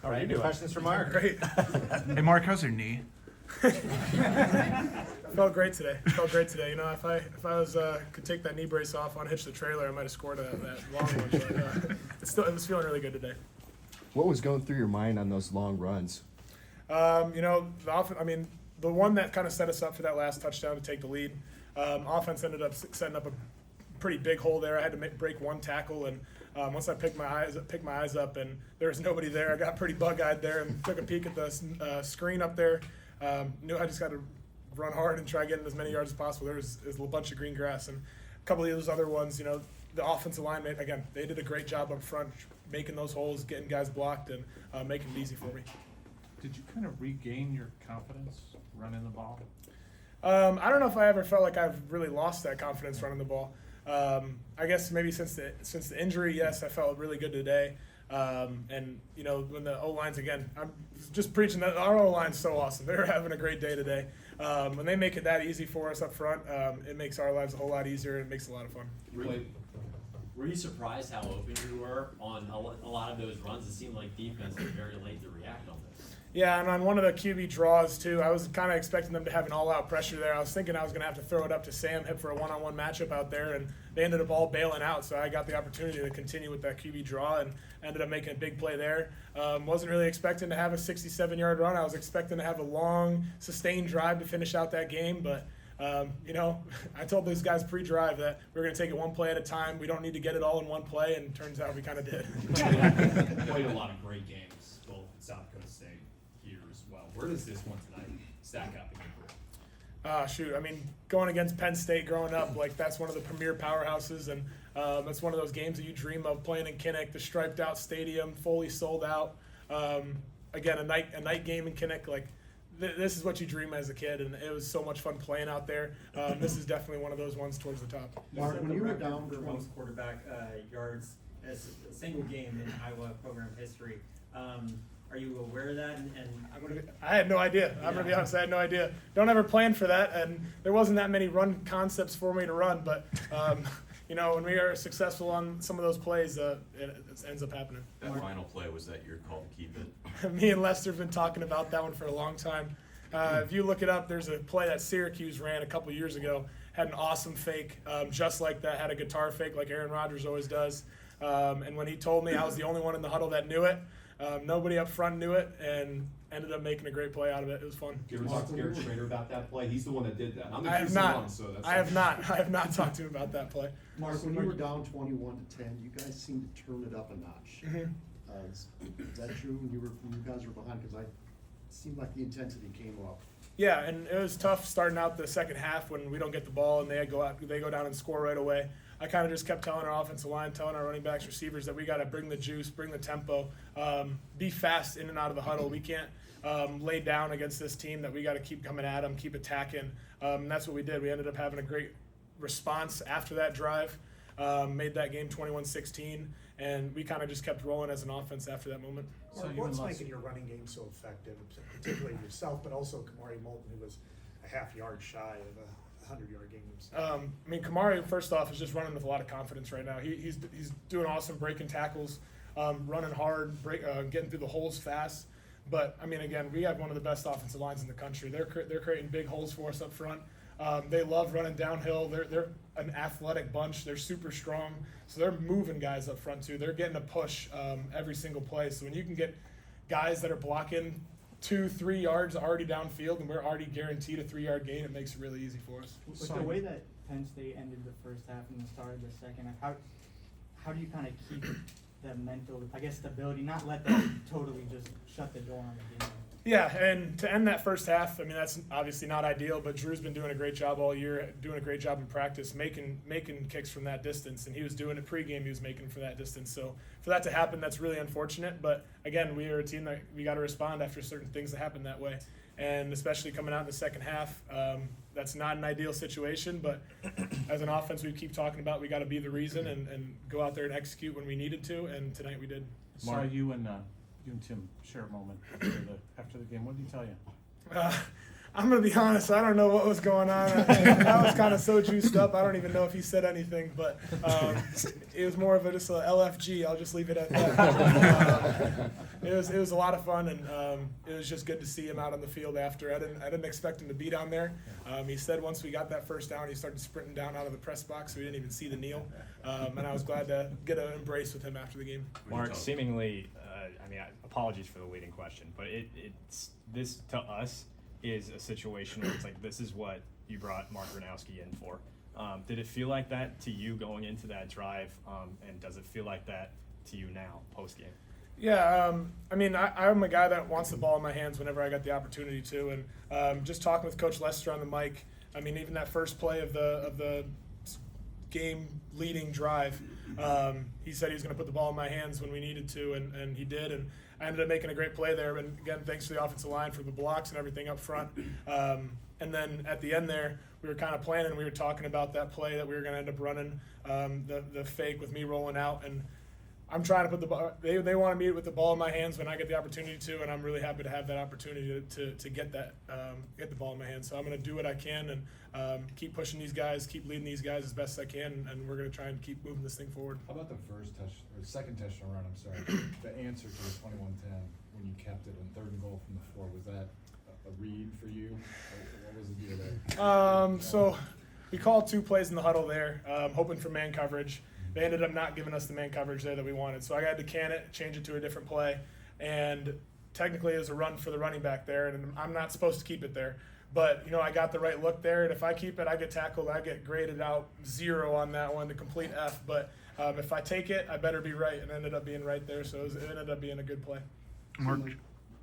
How are you doing? Questions for Mark? Great. Hey, Mark, how's your knee? Felt great today. You know, if I was could take that knee brace off, unhitch the trailer, I might have scored that long one. But it was feeling really good today. What was going through your mind on those long runs? You know, the one that kind of set us up for that last touchdown to take the lead. Offense ended up setting up a pretty big hole there. I had to break one tackle, and once I picked my eyes up, and there was nobody there, I got pretty bug-eyed there and took a peek at the screen up there. Knew I just got to run hard and try getting as many yards as possible. There was a bunch of green grass, and a couple of those other ones, you know, the offensive line, again, they did a great job up front, making those holes, getting guys blocked, and making it easy for me. Did you kind of regain your confidence running the ball? I don't know if I ever felt like I've really lost that confidence running the ball. I guess maybe since the injury, yes, I felt really good today. And you know, when the O-line's, again, I'm just preaching that our O-line's so awesome. They're having a great day today. When they make it that easy for us up front, it makes our lives a whole lot easier, and it makes it a lot of fun. Were you surprised how open you were on a lot of those runs? It seemed like defense was very late to react on this. Yeah, and on one of the QB draws, too, I was kind of expecting them to have an all-out pressure there. I was thinking I was going to have to throw it up to Sam Hipp for a one-on-one matchup out there, and they ended up all bailing out, so I got the opportunity to continue with that QB draw and ended up making a big play there. Wasn't really expecting to have a 67-yard run. I was expecting to have a long, sustained drive to finish out that game, but you know, I told those guys pre-drive that we were going to take it one play at a time. We don't need to get it all in one play, and it turns out we kind of did. Played a lot of great games, both in South Dakota State here as well. Where does this one tonight stack up in your career? Shoot, I mean, going against Penn State growing up, like that's one of the premier powerhouses, and it's one of those games that you dream of playing in Kinnick, the striped out stadium, fully sold out. Again, a night game in Kinnick, like this is what you dream as a kid, and it was so much fun playing out there. This is definitely one of those ones towards the top. Mark, when you were down for most quarterback yards as a single game in Iowa program history, are you aware of that? I had no idea. I'm gonna be honest. I had no idea. Don't ever plan for that, and there wasn't that many run concepts for me to run. But you know, when we are successful on some of those plays, it ends up happening. That final play was that your call to keep it? Me and Lester have been talking about that one for a long time. If you look it up, there's a play that Syracuse ran a couple years ago. Had an awesome fake, just like that. Had a guitar fake like Aaron Rodgers always does. And when he told me, I was the only one in the huddle that knew it. Nobody up front knew it, and ended up making a great play out of it. It was fun. Did you ever talk to Garrett Schrader about that play? He's the one that did that. I'm the I have not. so that's I have not talked to him about that play. Mark, when you were down 21-10, you guys seemed to turn it up a notch. Mm-hmm. Is that true when you guys were behind? Because it seemed like the intensity came up. Yeah, and it was tough starting out the second half when we don't get the ball and they go down and score right away. I kind of just kept telling our offensive line, telling our running backs, receivers that we got to bring the juice, bring the tempo, be fast in and out of the huddle. We can't lay down against this team, that we got to keep coming at them, keep attacking. And that's what we did. We ended up having a great response after that drive, made that game 21-16, and we kind of just kept rolling as an offense after that moment. So what's making your running game so effective, particularly yourself, but also Kamari Moulton, who was a half yard shy of a 100-yard game himself? I mean, Kamari, first off, is just running with a lot of confidence right now. He's doing awesome, breaking tackles, running hard, getting through the holes fast. But, I mean, again, we have one of the best offensive lines in the country. They're creating big holes for us up front. They love running downhill. They're an athletic bunch. They're super strong. So they're moving guys up front, too. They're getting a push every single play. So when you can get guys that are blocking 2-3 yards already downfield, and we're already guaranteed a 3-yard gain, it makes it really easy for us. With the way that Penn State ended the first half and the start of the second half, how do you kind of keep the mental, I guess, stability, not let that totally just shut the door on the game? Yeah, and to end that first half, I mean, that's obviously not ideal, but Drew's been doing a great job all year, doing a great job in practice, making kicks from that distance, and he was doing it pregame, he was making from that distance. So for that to happen, that's really unfortunate, but again, we are a team that we got to respond after certain things that happen that way, and especially coming out in the second half, that's not an ideal situation, but as an offense we keep talking about, we got to be the reason and go out there and execute when we needed to, and tonight we did. Saw you and Tim share a moment after the game. What did he tell you? I'm gonna be honest. I don't know what was going on. I was kind of so juiced up. I don't even know if he said anything, but it was more of just a LFG. I'll just leave it at that. It was a lot of fun, and it was just good to see him out on the field after. I didn't expect him to be down there. He said once we got that first down, he started sprinting down out of the press box, so we didn't even see the kneel. And I was glad to get an embrace with him after the game. Mark, seemingly, apologies for the leading question, but it's this to us is a situation where it's like, this is what you brought Mark Gronowski in for. Did it feel like that to you going into that drive, and does it feel like that to you now, post-game? Yeah, I'm a guy that wants the ball in my hands whenever I got the opportunity to, and just talking with Coach Lester on the mic, even that first play of the game-leading drive, he said he was going to put the ball in my hands when we needed to, and he did, and I ended up making a great play there. And again, thanks to the offensive line for the blocks and everything up front. And then at the end there, we were kind of planning. We were talking about that play that we were going to end up running, the fake with me rolling out. And I'm trying to put the ball. They wanted me with the ball in my hands when I get the opportunity to, and I'm really happy to have that opportunity to get that get the ball in my hands. So I'm going to do what I can and keep pushing these guys, keep leading these guys as best as I can, and we're going to try and keep moving this thing forward. How about the second touchdown run? I'm sorry, the answer to the 21-10 when you kept it on 3rd and goal from the 4. Was that a read for you? What was the deal there? So we called 2 plays in the huddle there, hoping for man coverage. They ended up not giving us the man coverage there that we wanted. So I had to can it, change it to a different play. And technically it was a run for the running back there, and I'm not supposed to keep it there. But, I got the right look there, and if I keep it, I get tackled. I get graded out 0 on that one, the complete F. But if I take it, I better be right, and ended up being right there. So it ended up being a good play. Mark?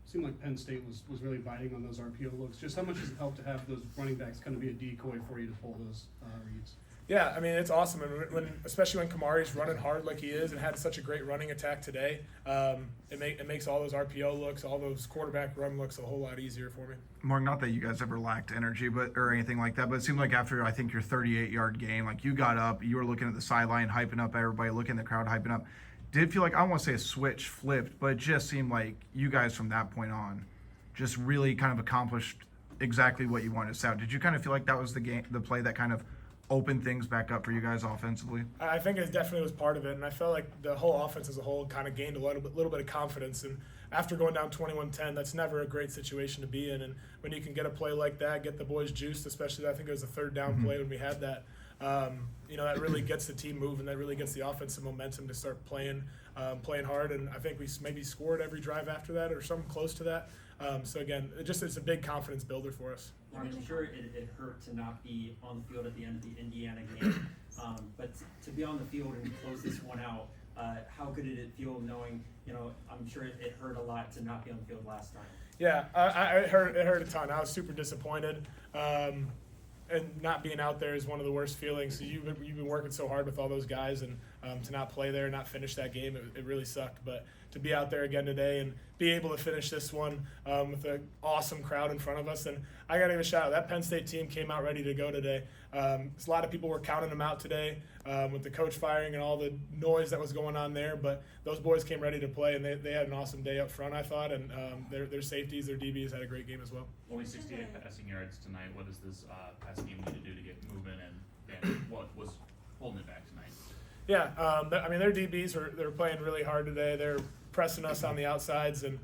Seemed like Penn State was really biting on those RPO looks. Just how much does it help to have those running backs kind of be a decoy for you to pull those reads? Yeah, it's awesome, and especially when Kamari's running hard like he is and had such a great running attack today, it makes all those RPO looks, all those quarterback run looks a whole lot easier for me. Mark, not that you guys ever lacked energy, or anything like that, but it seemed like after I think your 38-yard game, like you got up, you were looking at the sideline, hyping up everybody, looking at the crowd, hyping up. Did it feel like, I don't want to say a switch flipped, but it just seemed like you guys from that point on just really kind of accomplished exactly what you wanted to set out. Did you kind of feel like that was the play that kind of open things back up for you guys offensively? I think it definitely was part of it, and I felt like the whole offense as a whole kind of gained a little bit of confidence. And after going down 21-10, that's never a great situation to be in. And when you can get a play like that, get the boys juiced, especially I think it was a 3rd down play when we had that. That really gets the team moving. That really gets the offensive momentum to start playing hard. And I think we maybe scored every drive after that or something close to that. So again, it's a big confidence builder for us. I'm sure it hurt to not be on the field at the end of the Indiana game, but to be on the field and close this one out, how good did it feel knowing, I'm sure it hurt a lot to not be on the field last time. Yeah, it hurt a ton. I was super disappointed. And not being out there is one of the worst feelings. So you've been working so hard with all those guys, and to not play there, not finish that game, it really sucked. But to be out there again today and be able to finish this one with an awesome crowd in front of us, and I got to give a shout out. That Penn State team came out ready to go today. A lot of people were counting them out today with the coach firing and all the noise that was going on there. But those boys came ready to play, and they had an awesome day up front, I thought. And their safeties, their DBs had a great game as well. Only 68 passing yards tonight. What does this passing game need to do to get movement, and what was holding it back tonight? Yeah, their DBs they're playing really hard today. They're pressing us on the outsides and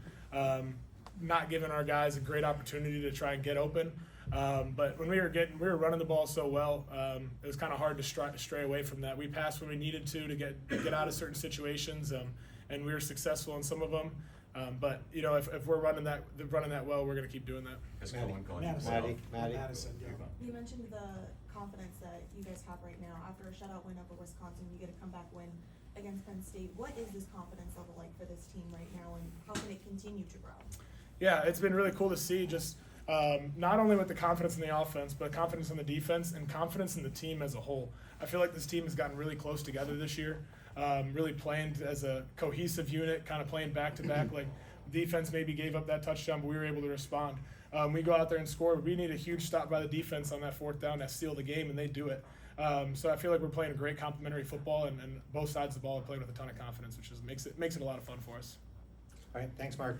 not giving our guys a great opportunity to try and get open. But when we were running the ball so well, it was kind of hard to stray away from that. We passed when we needed to get out of certain situations, and we were successful in some of them. But if we're running that well, we're going to keep doing that. Madison, yeah. You mentioned the confidence that you guys have right now after a shutout win over Wisconsin. You get a comeback win against Penn State. What is this confidence level like for this team right now, and how can it continue to grow? Yeah, it's been really cool to see just not only with the confidence in the offense, but confidence in the defense and confidence in the team as a whole. I feel like this team has gotten really close together this year, really playing as a cohesive unit, kind of playing back-to-back. Like defense maybe gave up that touchdown, but we were able to respond. We go out there and score. We need a huge stop by the defense on that 4th down that seal the game, and they do it. So I feel like we're playing a great complementary football, and both sides of the ball are playing with a ton of confidence, which makes it a lot of fun for us. All right, thanks, Mark.